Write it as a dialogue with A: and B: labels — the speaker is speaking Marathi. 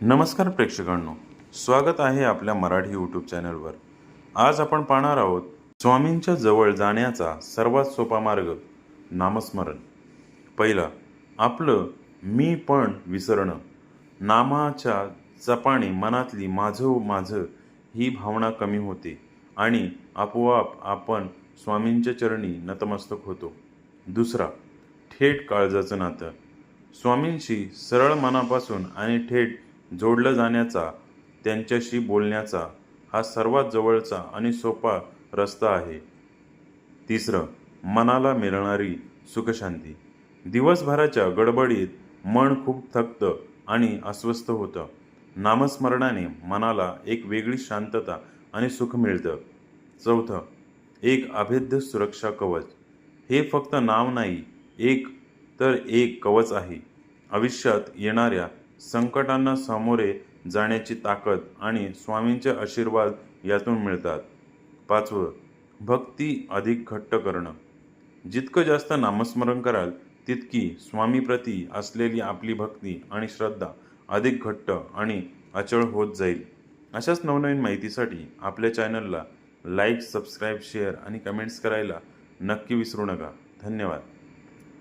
A: नमस्कार प्रेक्षकांनो, स्वागत आहे आपल्या मराठी यूट्यूब चॅनलवर। आज आपण पाहणार आहोत स्वामींच्या जवळ जाण्याचा सर्वात सोपा मार्ग, नामस्मरण। पहिला, आपलं मी पण विसरणं। नामाच्या जपाने मनातली माझं ही भावना कमी होते आणि आपोआप आपण स्वामींच्या चरणी नतमस्तक होतो। दुसरा, थेट काळजाचं नातं। स्वामींशी सरळ मनापासून आणि थेट जोडलं जाण्याचा, त्यांच्याशी बोलण्याचा हा सर्वात जवळचा आणि सोपा रस्ता आहे। तिसरं, मनाला मिळणारी सुखशांती। दिवसभराच्या गडबडीत मन खूप थकतं आणि अस्वस्थ होतं। नामस्मरणाने मनाला एक वेगळी शांतता आणि सुख मिळतं। चौथं, एक अभेद्य सुरक्षा कवच। हे फक्त नाव नाही, एक कवच आहे। आयुष्यात येणाऱ्या संकटांना सामोरे जाण्याची ताकद आणि स्वामींचे आशीर्वाद यातून मिळतात। पाचवं, भक्ती अधिक घट्ट करणं। जितकं जास्त नामस्मरण कराल, तितकी स्वामीप्रती असलेली आपली भक्ती आणि श्रद्धा अधिक घट्ट आणि अचळ होत जाईल। अशाच नवनवीन माहितीसाठी आपल्या चॅनलला लाईक, सबस्क्राईब, शेअर आणि कमेंट्स करायला नक्की विसरू नका। धन्यवाद।